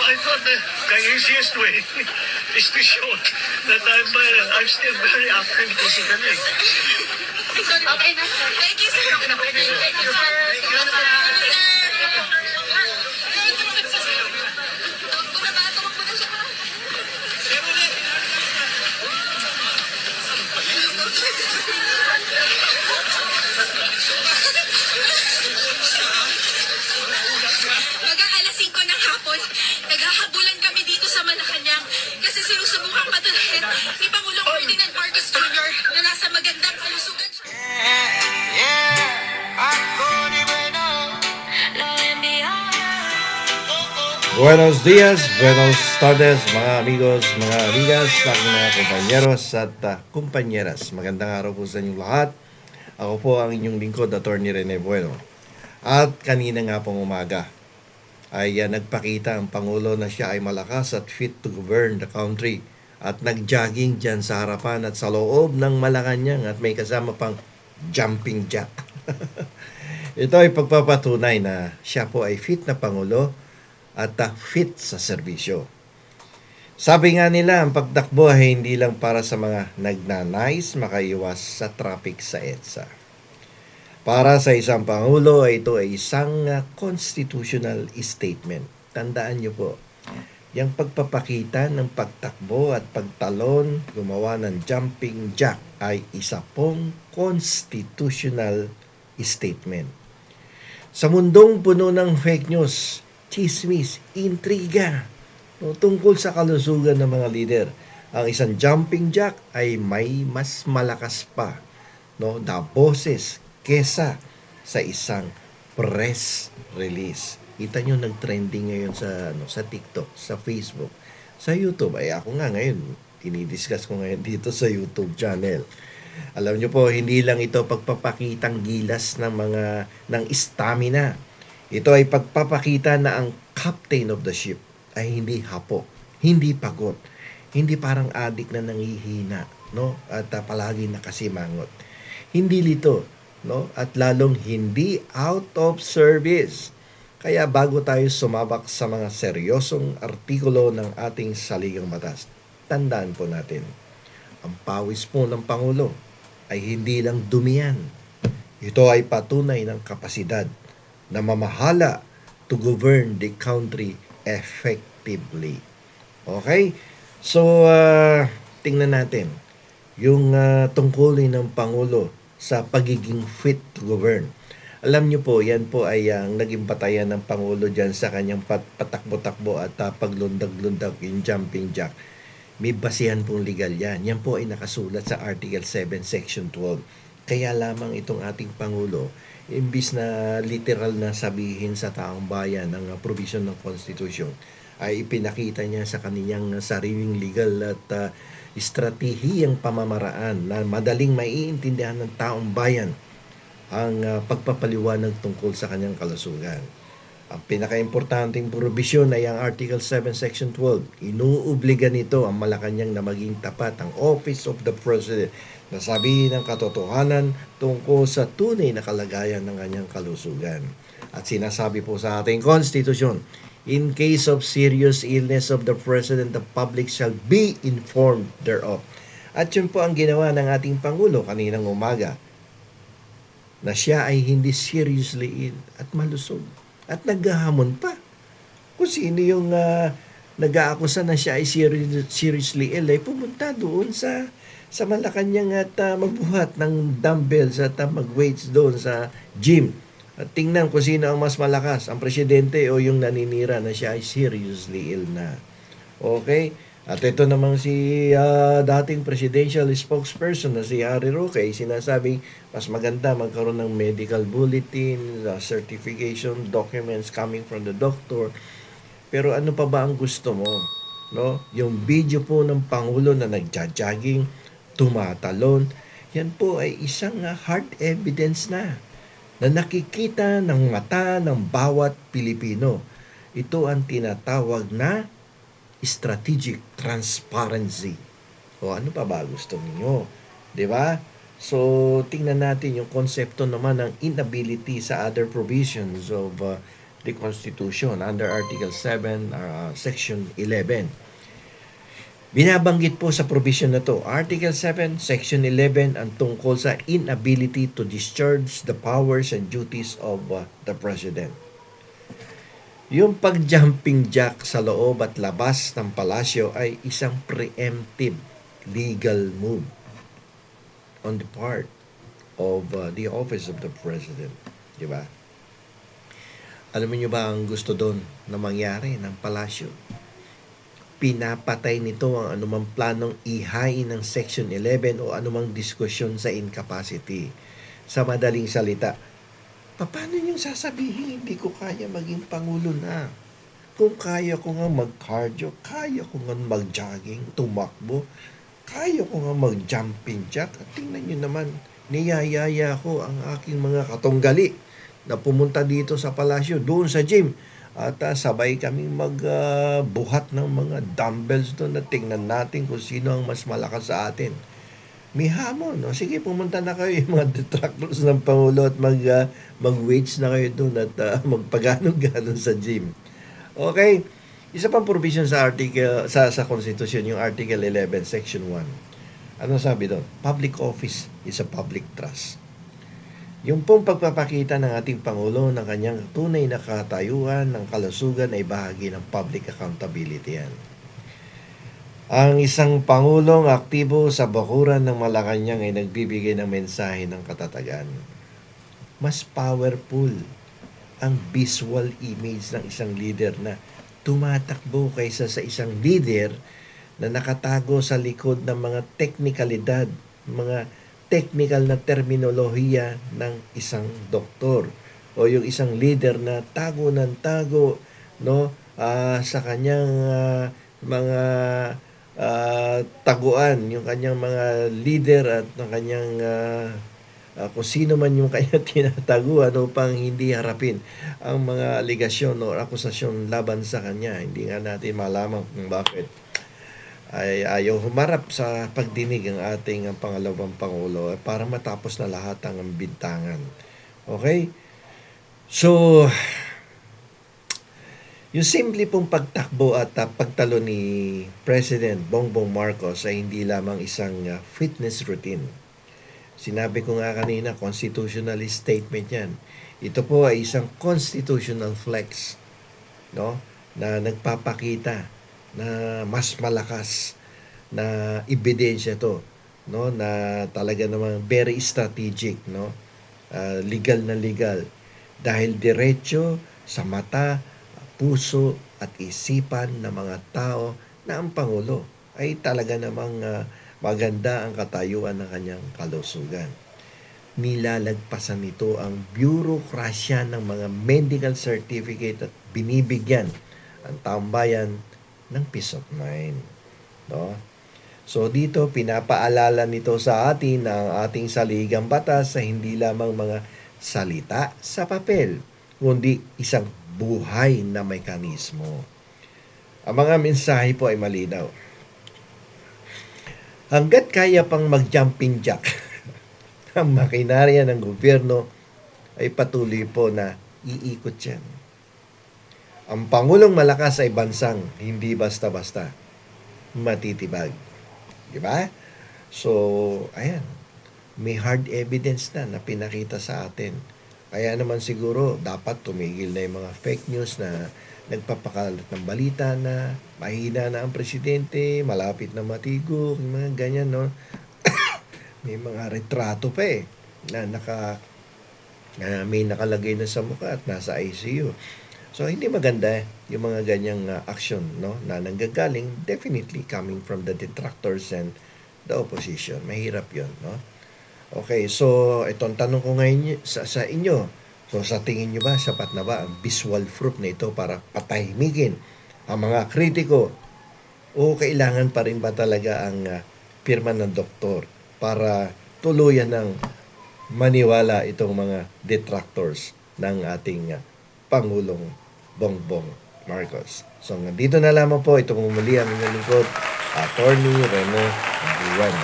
I thought the easiest way is to show that I'm still very active physically. Okay na, sir. Thank you, sir. Thank you, sir. Hanggang alas 5 ng hapon, naghahabulan kami dito sa Malacanang kasi sinusubukang patunayan ni Pangulong Ferdinand Marcos Jr. na nasa magandang kalusugan siya. Buenos dias, buenos tardes, mga amigos, mga amigas, sa aking mga kompanyeros at kumpanyeras. Magandang araw po sa inyong lahat. Ako po ang inyong lingkod, Attorney Rene Bueno. At kanina nga pong umaga ay nagpakita ang Pangulo na siya ay malakas at fit to govern the country. At nag-jogging dyan sa harapan at sa loob ng Malacanang at may kasama pang jumping jack. Ito ay pagpapatunay na siya po ay fit na Pangulo at fit sa serbisyo. Sabi nga nila, ang pagtakbo ay hindi lang para sa mga nagnanais makaiwas sa traffic sa EDSA. Para sa isang Pangulo, ito ay isang constitutional statement. Tandaan niyo po, yung pagpapakita ng pagtakbo at pagtalon, gumawa ng jumping jack ay isa pong constitutional statement. Sa mundong puno ng fake news, chismis, intriga, tungkol sa kalusugan ng mga leader, ang isang jumping jack ay may mas malakas pa na boses kesa sa isang press release. Kita nyo nag-trending ngayon sa TikTok, sa Facebook, sa YouTube. Ay ako nga ngayon, dinidiscuss ko ngayon dito sa YouTube channel. Alam nyo po, hindi lang ito pagpapakitang gilas ng stamina. Ito ay pagpapakita na ang captain of the ship ay hindi hapo, hindi pagod, hindi parang adik na nangihina, no? At palagi nakasimangot. Hindi lito, no? At lalong hindi out of service. Kaya bago tayo sumabak sa mga seryosong artikulo ng ating saligang batas, tandaan po natin, ang pawis po ng Pangulo ay hindi lang dumiyan. Ito ay patunay ng kapasidad na mamahala to govern the country effectively. Okay? So, tingnan natin yung tungkulin ng Pangulo sa pagiging fit to govern. Alam niyo po, yan po ay ang naging batayan ng Pangulo dyan sa kanyang patakbo-takbo at paglundag-lundag yung jumping jack. May basihan pong legal yan. Yan po ay nakasulat sa Article 7, Section 12. Kaya lamang itong ating Pangulo, imbis na literal na sabihin sa taong bayan ng provision ng Constitution, ay ipinakita niya sa kanyang sariling legal at estratehiyang pamamaraan na madaling maiintindihan ng taong bayan ang pagpapaliwanag tungkol sa kanyang kalusugan. Ang pinaka-importanting provision ay ang Article 7, Section 12. Inuobliga nito ang Malacanang na maging tapat ang Office of the President na sabihin ang katotohanan tungkol sa tunay na kalagayan ng kanyang kalusugan. At sinasabi po sa ating konstitusyon, in case of serious illness of the President, the public shall be informed thereof. At yun po ang ginawa ng ating Pangulo kaninang umaga, na siya ay hindi seriously ill at malusog. At naghahamon pa. Kung sino yung nag-aakusa na siya ay seriously ill, ay pumunta doon sa Malacanang at magbuhat ng dumbbells at mag-weights doon sa gym. At tingnan kung sino ang mas malakas, ang presidente o yung naninira na siya ay seriously ill na. Okay? At ito namang si dating presidential spokesperson na si Harry Roque ay sinasabing mas maganda magkaroon ng medical bulletin, certification documents coming from the doctor. Pero ano pa ba ang gusto mo? No? Yung video po ng Pangulo na nagja-jogging, tumatalon, yan po ay isang hard evidence na nakikita ng mata ng bawat Pilipino. Ito ang tinatawag na strategic transparency. O ano pa ba gusto niyo? 'Di ba? So, tingnan natin yung konsepto naman ng inability sa other provisions of the Constitution under Article 7, Section 11. Binabanggit po sa provision na to, Article 7, Section 11, ang tungkol sa inability to discharge the powers and duties of the President. Yung pag-jumping jack sa loob at labas ng palasyo ay isang preemptive legal move on the part of the office of the President. Di ba? Alam niyo ba ang gusto doon na mangyari ng palasyo? Pinapatay nito ang anumang planong ihain ng Section 11 o anumang diskusyon sa incapacity. Sa madaling salita, paano niyong sasabihin hindi ko kaya maging Pangulo na? Kung kaya ko nga mag-cardio, kaya ko nga mag-jogging, tumakbo, kaya ko nga mag-jumping jack. At tingnan niyo naman, niyayaya ko ang aking mga katunggali na pumunta dito sa palasyo, doon sa gym. At sabay kaming magbuhat ng mga dumbbells doon na tingnan natin kung sino ang mas malakas sa atin. May hamon. No? Sige, pumunta na kayo yung mga detractors ng Pangulo at mag-weights na kayo doon at magpaganon-ganon sa gym. Okay? Isa pang provision sa article sa Constitution, yung Article 11, Section 1. Ano sabi doon? Public office is a public trust. Yung pong pagpapakita ng ating Pangulo ng kanyang tunay na katayuan ng kalusugan ay bahagi ng public accountability yan. Ang isang Pangulong aktibo sa bakuran ng Malacanang ay nagbibigay ng mensahe ng katatagan. Mas powerful ang visual image ng isang leader na tumatakbo kaysa sa isang leader na nakatago sa likod ng mga teknikalidad, mga technical na terminolohiya ng isang doktor o yung isang leader na tago ng tago no sa kanyang mga taguan, yung kanyang mga leader at ng kanyang kung sino man yung kanya tinataguan upang hindi harapin ang mga aligasyon o akusasyon laban sa kanya. Hindi nga natin malaman kung bakit ay ayaw humarap sa pagdinig ang ating pangalawang Pangulo para matapos na lahat ang bintangan. Okay? So, yung simple pong pagtakbo at pagtalo ni President Bongbong Marcos ay hindi lamang isang fitness routine. Sinabi ko nga kanina, constitutional statement yan. Ito po ay isang constitutional flex, no? Na nagpapakita na mas malakas na ebidensya to, no, na talaga namang very strategic, no, legal na legal dahil diretso sa mata, puso at isipan ng mga tao na ang Pangulo ay talaga namang maganda ang katayuan ng kanyang kalusugan. Nilalagpasan nito ang bureaucracia ng mga medical certificate at binibigyan ang taong bayan ng peace of mind. No? So dito, pinapaalala nito sa atin ang ating saligang batas sa hindi lamang mga salita sa papel, kundi isang buhay na mekanismo. Ang mga mensahe po ay malinaw. Hanggat kaya pang mag-jumping jack ang makinarya ng gobyerno, ay patuloy po na iikot yan. Ang Pangulong malakas ay bansang hindi basta-basta matitibag. Di ba? So, ayan. May hard evidence na pinakita sa atin. Kaya naman siguro dapat tumigil na yung mga fake news na nagpapakalat ng balita na mahina na ang presidente, malapit na matigok, mga ganyan, no? May mga retrato pa na may nakalagay na sa mukha at nasa ICU. So, hindi maganda yung mga ganyang action, no, na nanggagaling, definitely coming from the detractors and the opposition. Mahirap yun, no? Okay, so itong tanong ko ngayon sa inyo. So, sa tingin nyo ba, sapat na ba ang visual proof na ito para patahimikin ang mga kritiko? O kailangan pa rin ba talaga ang pirma ng doktor para tuluyan ng maniwala itong mga detractors ng ating Pangulong Bongbong Marcos? So, dito na lamang po. Ito muli ang inyong lingkod, Attorney Rene Buwan.